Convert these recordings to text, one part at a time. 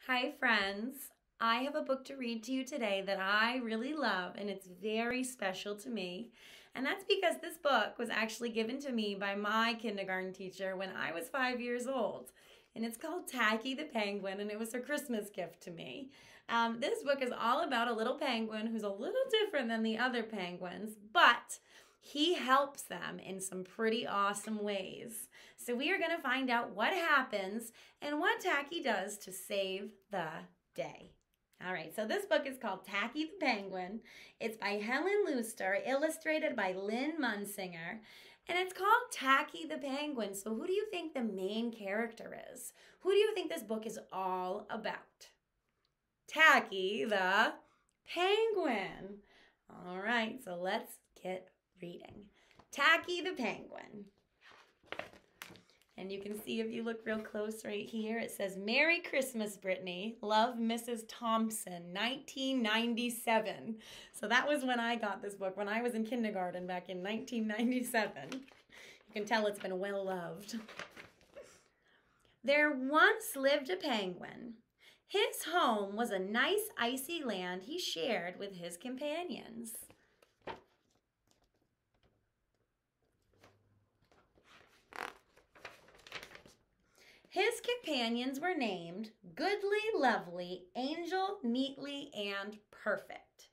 Hi, friends. I have a book to read to you today that I really love, and it's very special to me. And that's because this book was actually given to me by my kindergarten teacher when I was 5 years old. And it's called Tacky the Penguin, and it was her Christmas gift to me. This book is all about a little penguin who's a little different than the other penguins, but he helps them in some pretty awesome ways. So we are going to find out what happens and what Tacky does to save the day. All right, so this book is called Tacky the Penguin. It's by Helen Looster, illustrated by Lynn Munsinger, and it's called Tacky the Penguin. So who do you think the main character is? Who do you think this book is all about? Tacky the Penguin. All right, so let's get reading. Tacky the Penguin. And you can see if you look real close right here, it says, Merry Christmas, Brittany. Love, Mrs. Thompson, 1997. So that was when I got this book, when I was in kindergarten back in 1997. You can tell it's been well loved. There once lived a penguin. His home was a nice icy land he shared with his companions. His companions were named Goodly, Lovely, Angel, Neatly, and Perfect.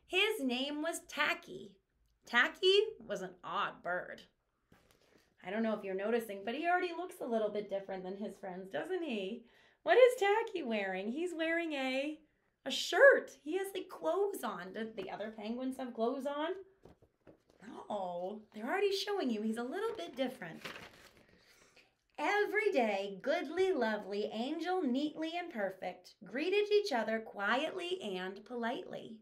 His name was Tacky. Tacky was an odd bird. I don't know if you're noticing, but he already looks a little bit different than his friends, doesn't he? What is Tacky wearing? He's wearing a shirt. He has like clothes on. Do the other penguins have clothes on? No, they're already showing you he's a little bit different. Every day, Goodly, Lovely, Angel, Neatly, and Perfect greeted each other quietly and politely.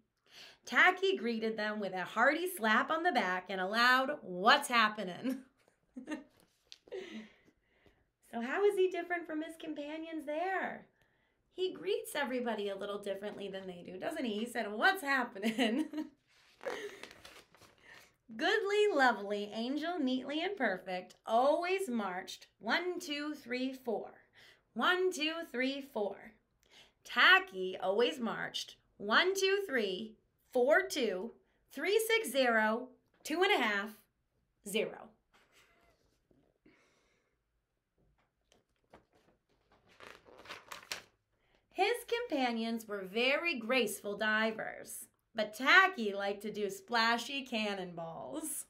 Tacky greeted them with a hearty slap on the back and a loud, "What's happening?" So how is he different from his companions there? He greets everybody a little differently than they do, doesn't he? He said, "What's happening?" Goodly, Lovely, Angel, Neatly, and Perfect always marched 1, 2, 3, 4. 1, 2, 3, 4. Tacky always marched 1, 2, 3, 4, 2, 3, 6, 0, 2.5, 0. His companions were very graceful divers, but Tacky liked to do splashy cannonballs.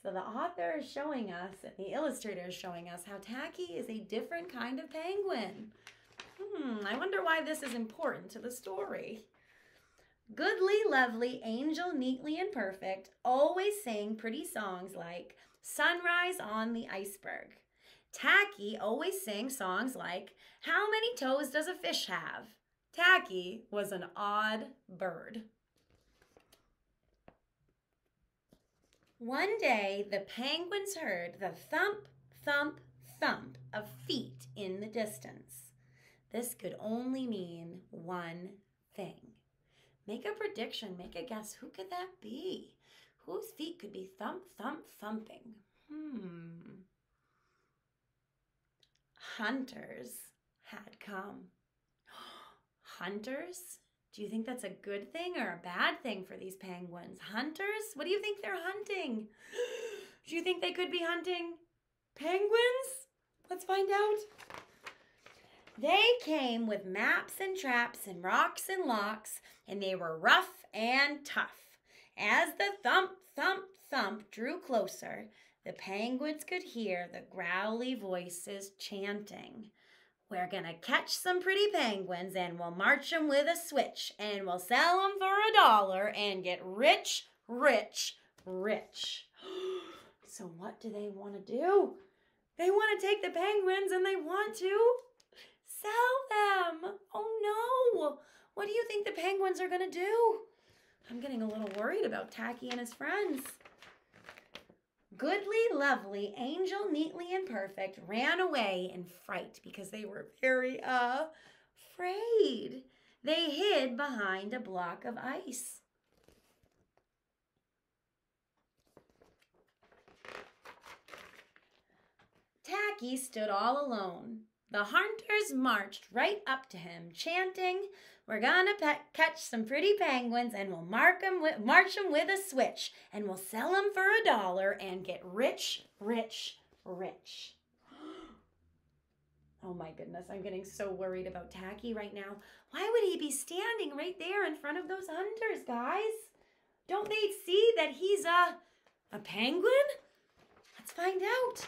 So the author is showing us, and the illustrator is showing us, how Tacky is a different kind of penguin. I wonder why this is important to the story. Goodly, Lovely, Angel, Neatly, and Perfect always sang pretty songs like Sunrise on the Iceberg. Tacky always sang songs like How Many Toes Does a Fish Have? Tacky was an odd bird. One day, the penguins heard the thump, thump, thump of feet in the distance. This could only mean one thing. Make a prediction, make a guess. Who could that be? Whose feet could be thump, thump, thumping? Hunters had come. Hunters? Do you think that's a good thing or a bad thing for these penguins? Hunters? What do you think they're hunting? Do you think they could be hunting penguins? Let's find out. They came with maps and traps and rocks and locks, and they were rough and tough. As the thump, thump, thump drew closer, the penguins could hear the growly voices chanting. We're gonna catch some pretty penguins and we'll march them with a switch and we'll sell them for $1 and get rich, rich, rich. So what do they want to do? They want to take the penguins and they want to sell them. Oh no. What do you think the penguins are gonna do? I'm getting a little worried about Tacky and his friends. Goodly, Lovely, Angel, Neatly, and Perfect ran away in fright because they were very afraid. They hid behind a block of ice. Tacky stood all alone. The hunters marched right up to him, chanting, "We're gonna catch some pretty penguins, and we'll march 'em with a switch, and we'll sell 'em for $1 and get rich, rich, rich." Oh my goodness, I'm getting so worried about Tacky right now. Why would he be standing right there in front of those hunters, guys? Don't they see that he's a penguin? Let's find out.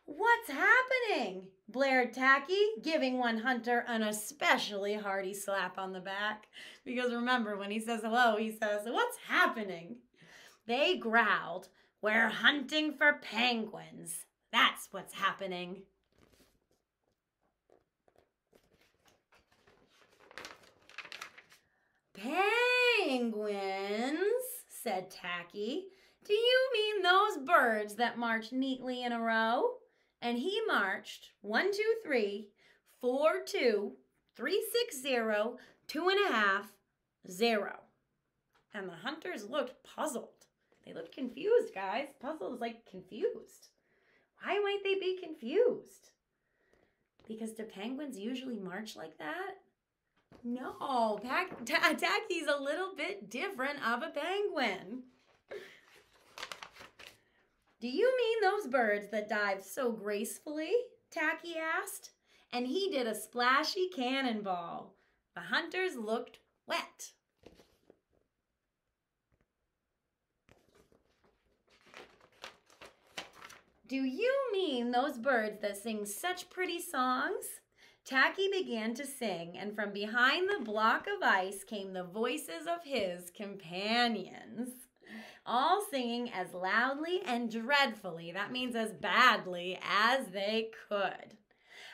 "What's happening?" blared Tacky, giving one hunter an especially hearty slap on the back. Because remember, when he says hello, he says, "What's happening?" They growled, "We're hunting for penguins. That's what's happening." "Penguins," said Tacky. "Do you mean those birds that march neatly in a row?" And he marched 1, 2, 3, 4, 2, 3, 6, 0, 2.5, 0. And the hunters looked puzzled. They looked confused, guys. Puzzled is like confused. Why might they be confused? Because do penguins usually march like that? No, Tacky's a little bit different of a penguin. "Do you mean those birds that dive so gracefully?" Tacky asked. And he did a splashy cannonball. The hunters looked wet. "Do you mean those birds that sing such pretty songs?" Tacky began to sing, and from behind the block of ice came the voices of his companions, all singing as loudly and dreadfully, that means as badly, as they could.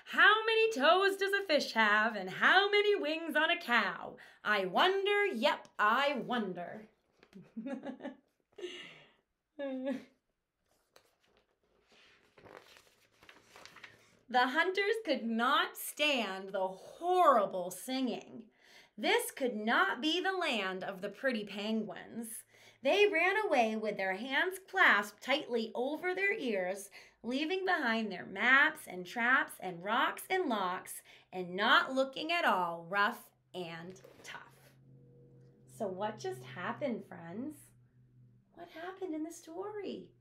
"How many toes does a fish have, and how many wings on a cow? I wonder, yep, I wonder." The hunters could not stand the horrible singing. This could not be the land of the pretty penguins. They ran away with their hands clasped tightly over their ears, leaving behind their maps and traps and rocks and locks, and not looking at all rough and tough. So what just happened, friends? What happened in the story?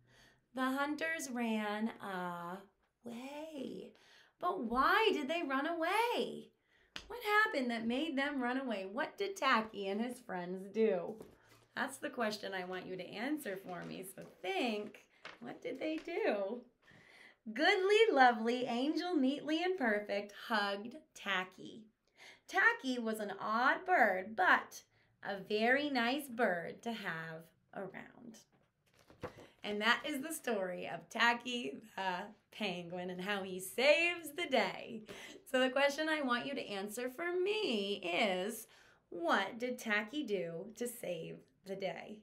The hunters ran away. But why did they run away? What happened that made them run away? What did Tacky and his friends do? That's the question I want you to answer for me. So think, what did they do? Goodly, lovely, angel, neatly and perfect, hugged Tacky. Tacky was an odd bird, but a very nice bird to have around. And that is the story of Tacky the penguin and how he saves the day. So the question I want you to answer for me is, what did Tacky do to save the day?